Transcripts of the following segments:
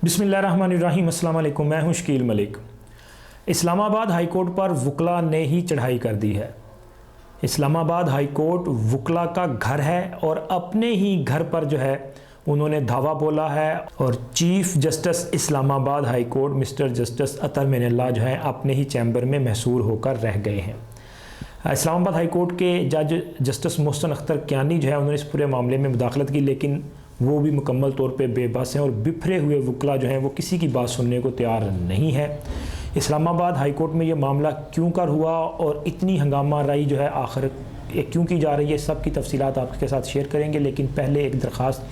बिस्मिल्लाहिर्रहमानिर्रहीम। अस्सलाम वालेकुम। मैं हूं शकील मलिक। इस्लामाबाद हाई कोर्ट पर वकला ने ही चढ़ाई कर दी है। इस्लामाबाद हाई कोर्ट वकला का घर है और अपने ही घर पर जो है उन्होंने धावा बोला है और chief justice Islamabad high court mister justice Athar Minallah जो है अपने ही चैम्बर में महसूर होकर रह गए हैं। इस्लामाबाद हाई कोर्ट के जज जस्टिस मोहसिन अख्तर कियानी जो है उन्होंने इस पूरे मामले में मुदाखलत की, लेकिन वो भी मुकम्मल तौर पे बेबस हैं और बिखरे हुए वकला जो हैं वो किसी की बात सुनने को तैयार नहीं है। इस्लामाबाद हाई कोर्ट में ये मामला क्यों कर हुआ और इतनी हंगामा राई जो है आखिर क्यों की जा रही है, सब की तफसीलात आपके साथ शेयर करेंगे। लेकिन पहले एक दरख्वास्त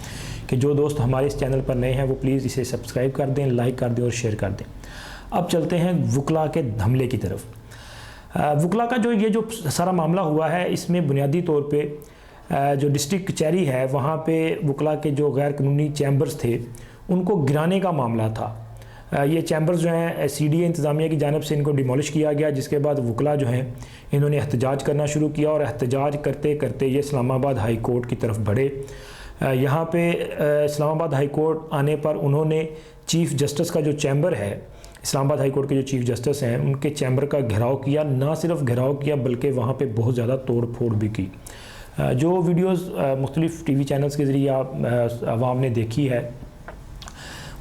कि जो दोस्त हमारे इस चैनल पर नए हैं वो प्लीज़ इसे सब्सक्राइब कर दें, लाइक कर दें और शेयर कर दें। अब चलते हैं वकला के हमले की तरफ। वकला का जो सारा मामला हुआ है, इसमें बुनियादी तौर पे जो डिस्ट्रिक्ट कचहरी है वहाँ पे वकला के जो गैर कानूनी चैम्बर्स थे उनको गिराने का मामला था। ये चैम्बर्स जो हैं CDA इंतज़ामिया की जानिब से इनको डिमोलिश किया गया, जिसके बाद वकला जो हैं इन्होंने एहतजाज करना शुरू किया और एहतजाज करते करते ये इस्लामाबाद हाई कोर्ट की तरफ बढ़े। यहाँ पे इस्लामाबाद हाई कोर्ट आने पर उन्होंने चीफ़ जस्टिस का जो चैम्बर है, इस्लामाबाद हाई कोर्ट के जो चीफ़ जस्टिस हैं उनके चैम्बर का घेराव किया। ना सिर्फ घेराव किया बल्कि वहाँ पे बहुत ज़्यादा तोड़ फोड़ भी की। जो वीडियोस मुख्तलिफ़ TV चैनल्स के ज़रिए आवाम ने देखी है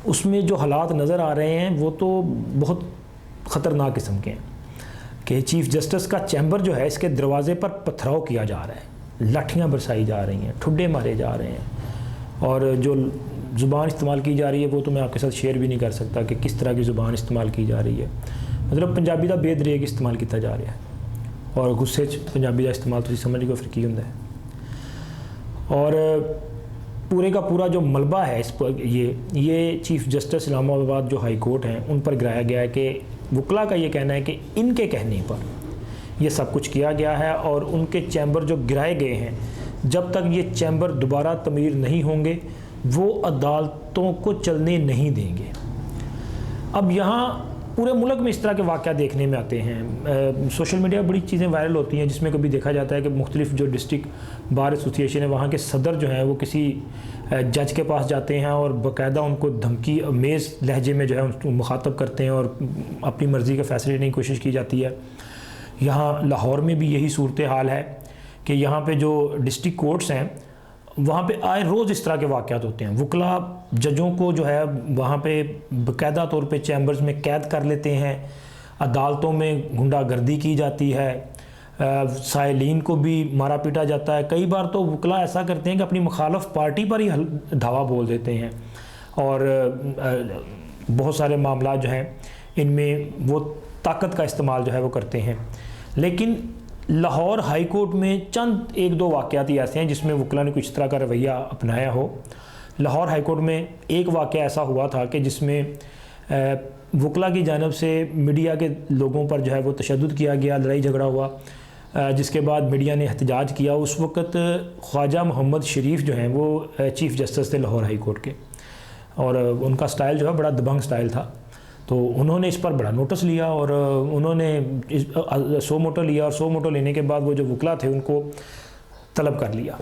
उसमें जो हालात नज़र आ रहे हैं वो तो बहुत ख़तरनाक किस्म के हैं कि चीफ़ जस्टिस का चैम्बर जो है इसके दरवाज़े पर पथराव किया जा रहा है, लाठियाँ बरसाई जा रही हैं, ठुड्डे मारे जा रहे हैं और जो ज़ुबान इस्तेमाल की जा रही है वो तो मैं आपके साथ शेयर भी नहीं कर सकता कि किस तरह की ज़ुबान इस्तेमाल की जा रही है। मतलब पंजाबी का बेदरेग इस्तेमाल किया जा रहा है और गुस्से पंजाबी का इस्तेमाल तो समझ गए फिर की होंदा है। और पूरे का पूरा जो मलबा है इस पर ये चीफ़ जस्टिस इस्लामाबाद जो हाई कोर्ट हैं उन पर गिराया गया है कि वकला का ये कहना है कि इनके कहने पर ये सब कुछ किया गया है और उनके चैम्बर जो गिराए गए हैं जब तक ये चैम्बर दोबारा तमीर नहीं होंगे वो अदालतों को चलने नहीं देंगे। अब यहाँ पूरे मुल्क में इस तरह के वाक़या देखने में आते हैं। सोशल मीडिया बड़ी चीज़ें वायरल होती हैं जिसमें कभी देखा जाता है कि मुख्तलिफ़ जो डिस्ट्रिक्ट बार एसोसिएशन है वहाँ के सदर जो हैं वो किसी जज के पास जाते हैं और बाकायदा उनको धमकी अमेज़ लहजे में जो है उनको मुखातब करते हैं और अपनी मर्ज़ी का फ़ैसले लेने की कोशिश की जाती है। यहाँ लाहौर में भी यही सूरत हाल है कि यहाँ पर जो डिस्ट्रिक्ट कोर्ट्स हैं वहाँ पे आए रोज़ इस तरह के वाक़यात होते हैं। वकला जजों को जो है वहाँ पे बाकायदा तौर पे चैम्बर्स में कैद कर लेते हैं, अदालतों में गुंडागर्दी की जाती है, साइलिन को भी मारा पीटा जाता है। कई बार तो वकला ऐसा करते हैं कि अपनी मुखालफ पार्टी पर ही धावा बोल देते हैं और बहुत सारे मामला जो हैं इनमें वो ताकत का इस्तेमाल जो है वो करते हैं। लेकिन लाहौर हाई कोर्ट में चंद एक दो वाक़यात ही ऐसे हैं जिसमें वकला ने कुछ तरह का रवैया अपनाया हो। लाहौर हाई कोर्ट में एक वाक़या ऐसा हुआ था कि जिसमें वकला की जानिब से मीडिया के लोगों पर जो है वो तशद्दुद किया गया, लड़ाई झगड़ा हुआ, जिसके बाद मीडिया ने एहतजाज किया। उस वक़्त ख्वाजा मोहम्मद शरीफ जो हैं वो चीफ़ जस्टिस थे लाहौर हाई कोर्ट के और उनका स्टाइल जो है बड़ा दबंग स्टाइल था। तो उन्होंने इस पर बड़ा नोटिस लिया और उन्होंने 100 मोटो लिया और 100 मोटो लेने के बाद वो जो वकला थे उनको तलब कर लिया।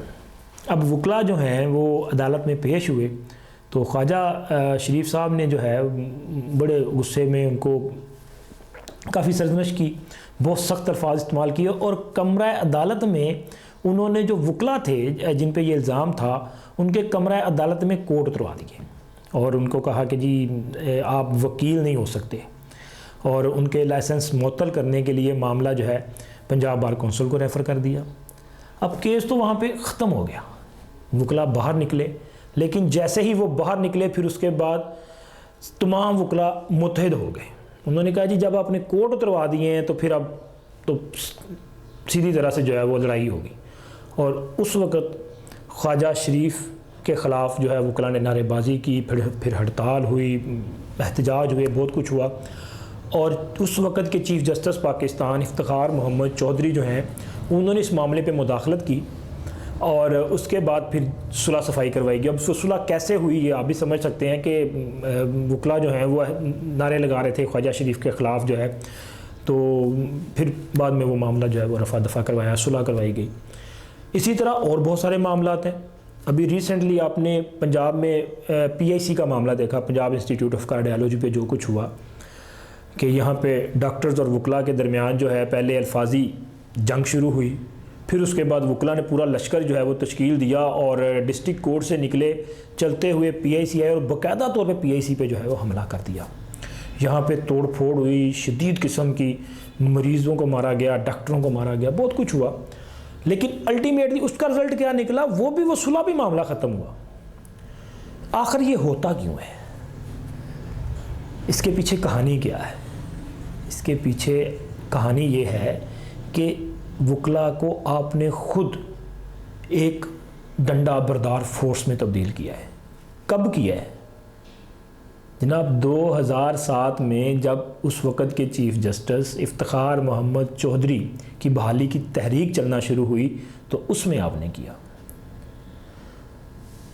अब वकला जो हैं वो अदालत में पेश हुए तो ख्वाजा शरीफ साहब ने जो है बड़े गुस्से में उनको काफ़ी सरजनश की, बहुत सख्त अल्फाज इस्तेमाल किए और कमरा अदालत में उन्होंने जो वकला थे जिन पे ये इल्ज़ाम था उनके कमरा अदालत में कोर्ट उतरवा दिए और उनको कहा कि जी आप वकील नहीं हो सकते और उनके लाइसेंस मुअत्तल करने के लिए मामला जो है पंजाब बार कौंसिल को रेफ़र कर दिया। अब केस तो वहाँ पे ख़त्म हो गया, वकला बाहर निकले, लेकिन जैसे ही वो बाहर निकले फिर उसके बाद तमाम वकला मुत्तहिद हो गए। उन्होंने कहा जी जब आपने कोर्ट उतरवा दिए हैं तो फिर अब तो सीधी तरह से जो है वो लड़ाई होगी। और उस वक़्त ख्वाजा शरीफ के ख़िलाफ़ जो है वकला ने नारेबाजी की, फिर हड़ताल हुई, एहतजाज हुए, बहुत कुछ हुआ। और उस वक़्त के चीफ़ जस्टिस पाकिस्तान इफ्तिखार मोहम्मद चौधरी जो हैं उन्होंने इस मामले पे मुदाखलत की और उसके बाद फिर सुलह सफाई करवाई गई। अब सुलह कैसे हुई ये आप भी समझ सकते हैं कि वकला जो हैं वो नारे लगा रहे थे ख्वाजा शरीफ के ख़िलाफ़ जो है, तो फिर बाद में वो मामला जो है वो रफ़ा दफ़ा करवाया, सुलह करवाई गई। इसी तरह और बहुत सारे मामलात हैं। ابھی ریسنٹلی آپ نے پنجاب میں پی آئی سی کا معاملہ دیکھا، پنجاب انسٹیٹیوٹ آف کارڈیالوجی پہ جو کچھ ہوا کہ یہاں پہ ڈاکٹرز اور وکلاء کے درمیان جو ہے پہلے الفاظی جنگ شروع ہوئی، پھر اس کے بعد وکلاء نے پورا لشکر جو ہے وہ تشکیل دیا اور ڈسٹرکٹ کورٹ سے نکلے چلتے ہوئے پی آئی سی آئے اور باقاعدہ طور پہ پی آئی سی پہ جو ہے وہ حملہ کر دیا. یہاں پہ توڑ پھوڑ ہوئی، شدید قسم کی، مریضوں کو مارا گیا، ڈاکٹروں کو مارا گیا، بہت کچھ ہوا. لیکن الٹیمیٹلی اس کا رزلٹ کیا نکلا؟ وہ بھی وہ صلح بھی معاملہ ختم ہوا. آخر یہ ہوتا کیوں ہے؟ اس کے پیچھے کہانی کیا ہے؟ اس کے پیچھے کہانی یہ ہے کہ وکلاء کو آپ نے خود ایک ڈنڈا بردار فورس میں تبدیل کیا ہے. کب کیا ہے جناب؟ 2007 میں جب اس وقت کے چیف جسٹس افتخار محمد چودھری کی بحالی کی تحریک چلنا شروع ہوئی تو اس میں آپ نے کیا.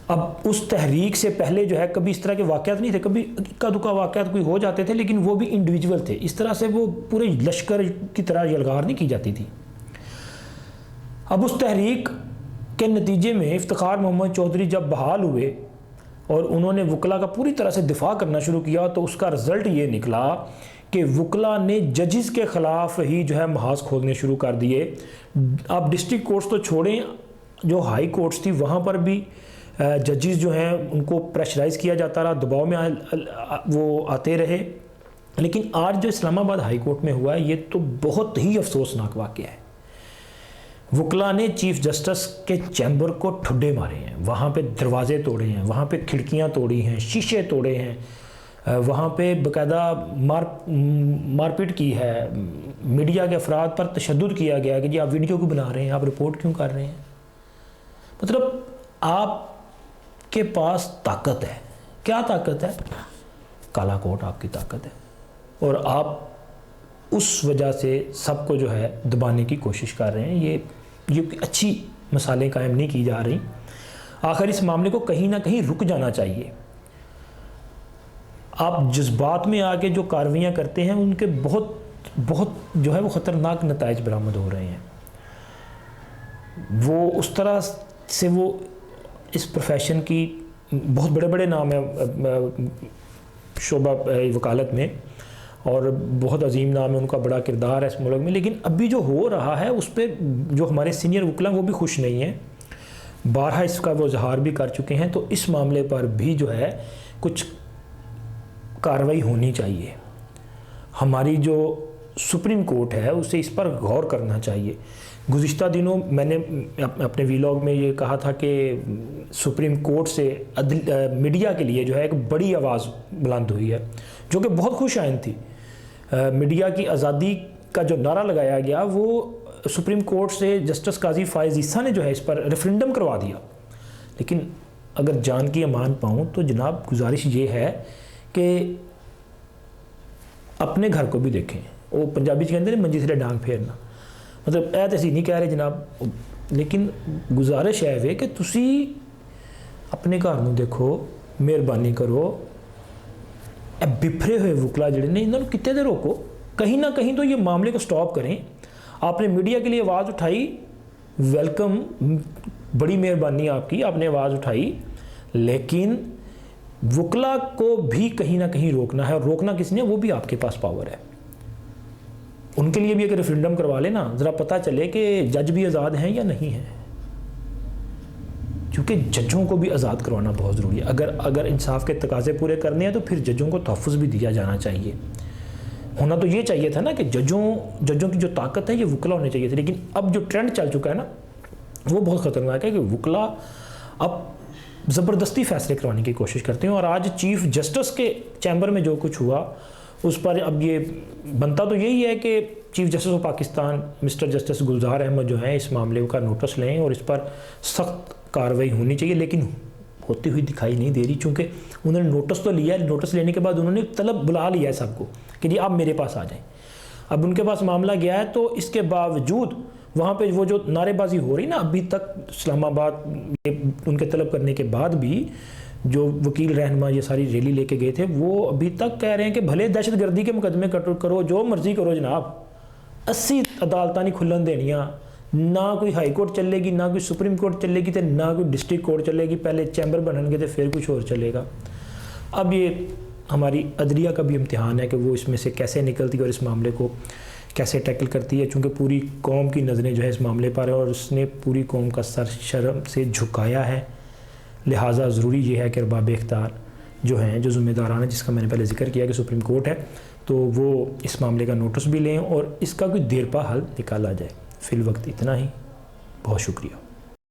اب اس تحریک سے پہلے جو ہے کبھی اس طرح کے واقعات نہیں تھے، کبھی اکا دکا واقعات کوئی ہو جاتے تھے لیکن وہ بھی انڈیویجول تھے. اس طرح سے وہ پورے لشکر کی طرح یلغار نہیں کی جاتی تھی. اب اس تحریک کے نتیجے میں افتخار محمد چودھری جب بحال ہوئے اور انہوں نے وکلاء کا پوری طرح سے دفاع کرنا شروع کیا تو اس کا رزلٹ یہ نکلا کہ وکلاء نے ججز کے خلاف ہی جو ہے محاذ کھولنے شروع کر دیے. اب ڈسٹرکٹ کورٹس تو چھوڑیں، جو ہائی کورٹس تھی وہاں پر بھی ججز جو ہیں ان کو پریشرائز کیا جاتا رہا، دباؤ میں وہ آتے رہے. لیکن آج جو اسلام آباد ہائی کورٹ میں ہوا ہے یہ تو بہت ہی افسوسناک واقعہ ہے. وکلاء نے چیف جسٹس کے چیمبر کو ٹھڈے مارے ہیں، وہاں پہ دروازے توڑے ہیں، وہاں پہ کھڑکیاں توڑی ہیں، شیشے توڑے ہیں، وہاں پہ باقاعدہ مار پیٹ کی ہے. میڈیا کے افراد پر تشدد کیا گیا کہ جی آپ ویڈیو کیوں بنا رہے ہیں، آپ رپورٹ کیوں کر رہے ہیں. مطلب آپ کے پاس طاقت ہے. کیا طاقت ہے؟ کالا کوٹ آپ کی طاقت ہے اور آپ اس وجہ سے سب کو جو ہے دبانے کی کوشش کر رہے ہیں. یہ اچھی مثالیں قائم نہیں کی جا رہی. آخر اس معاملے کو کہیں نہ کہیں رک جانا چاہیے. آپ جذبات میں آ کے جو کاروائیاں کرتے ہیں ان کے بہت جو ہے وہ خطرناک نتائج برآمد ہو رہے ہیں. وہ اس طرح سے وہ اس پروفیشن کی بہت بڑے بڑے نام ہیں شعبہ وکالت میں اور بہت عظیم نام ہے، ان کا بڑا کردار ہے اس ملک میں. لیکن ابھی جو ہو رہا ہے اس پہ جو ہمارے سینئر وکلاء وہ بھی خوش نہیں ہیں. بارہا اس کا وہ اظہار بھی کر چکے ہیں. تو اس معاملے پر بھی جو ہے کچھ کارروائی ہونی چاہیے. ہماری جو سپریم کورٹ ہے اسے اس پر غور کرنا چاہیے. گزشتہ دنوں میں نے اپنے ویلاگ میں یہ کہا تھا کہ سپریم کورٹ سے میڈیا کے لیے جو ہے ایک بڑی آواز بلند ہوئی ہے جو کہ بہت خوش آئند تھی. میڈیا کی آزادی کا جو نعرہ لگایا گیا وہ سپریم کورٹ سے جسٹس قاضی فائز عیسیٰ نے جو ہے اس پر ریفرینڈم کروا دیا. لیکن اگر جان کی امان پاؤں تو جناب گزارش یہ ہے کہ اپنے گھر کو بھی دیکھیں. وہ پنجابی کہتے ہیں منجی سے ڈانگ پھیرنا، مطلب ایت ایسی نہیں کہہ رہے جناب، لیکن گزارش ہے کہ تسی اپنے گھر نو دیکھو، مہربانی کرو. بپھرے ہوئے وکلا جڑے نے انہوں نے کتے دے روکو. کہیں نہ کہیں تو یہ معاملے کو سٹاپ کریں. آپ نے میڈیا کے لیے آواز اٹھائی، ویلکم، بڑی مہربانی آپ کی، آپ نے آواز اٹھائی. لیکن وکلا کو بھی کہیں نہ کہیں روکنا ہے، اور روکنا کس نے؟ وہ بھی آپ کے پاس پاور ہے. ان کے لیے بھی ایک ریفرینڈم کروا لینا، ذرا پتہ چلے کہ جج بھی آزاد ہیں یا نہیں ہیں. کیونکہ ججوں کو بھی آزاد کروانا بہت ضروری ہے. اگر انصاف کے تقاضے پورے کرنے ہیں تو پھر ججوں کو تحفظ بھی دیا جانا چاہیے. ہونا تو یہ چاہیے تھا نا کہ ججوں کی جو طاقت ہے یہ وکلا ہونے چاہیے تھے. لیکن اب جو ٹرینڈ چل چکا ہے نا وہ بہت خطرناک ہے کہ وکلا اب زبردستی فیصلے کروانے کی کوشش کرتے ہیں. اور آج چیف جسٹس کے چیمبر میں جو کچھ ہوا اس پر اب یہ بنتا تو یہی ہے کہ chief justice of Pakistan mister justice Gulzar Ahmed جو ہیں اس معاملے کا نوٹس لیں اور اس پر سخت کارروائی ہونی چاہیے. لیکن ہوتی ہوئی دکھائی نہیں دے رہی، چونکہ انہوں نے نوٹس تو لیا ہے. نوٹس لینے کے بعد انہوں نے طلب بلا لیا ہے سب کو کہ جی آپ میرے پاس آ جائیں. اب ان کے پاس معاملہ گیا ہے تو اس کے باوجود وہاں پہ وہ جو نعرے بازی ہو رہی نا ابھی تک اسلام آباد ان کے طلب کرنے کے بعد بھی جو وکیل رہنما یہ ساری ریلی لے کے گئے تھے وہ ابھی تک کہہ رہے ہیں کہ بھلے دہشت گردی کے مقدمے کرو، جو مرضی کرو جناب، 80 عدالتاں نہیں کھلن دینیاں، نہ کوئی ہائی کورٹ چلے گی، نہ کوئی سپریم کورٹ چلے گی، نہ کوئی ڈسٹرکٹ کورٹ چلے گی. پہلے چیمبر بنن گے تو پھر کچھ اور چلے گا. اب یہ ہماری عدلیہ کا بھی امتحان ہے کہ وہ اس میں سے کیسے نکلتی ہے اور اس معاملے کو کیسے ٹیکل کرتی ہے، چونکہ پوری قوم کی نظریں جو ہے اس معاملے پر ہیں اور اس نے پوری قوم کا سر شرم سے جھکایا ہے. لہٰذا ضروری یہ ہے کہ ارباب اختیار جو ہیں، جو ذمہ داران ہیں، جس کا میں نے پہلے ذکر کیا کہ سپریم کورٹ ہے، تو وہ اس معاملے کا نوٹس بھی لیں اور اس کا کوئی دیر پا حل نکالا جائے. فی الوقت اتنا ہی. بہت شکریہ.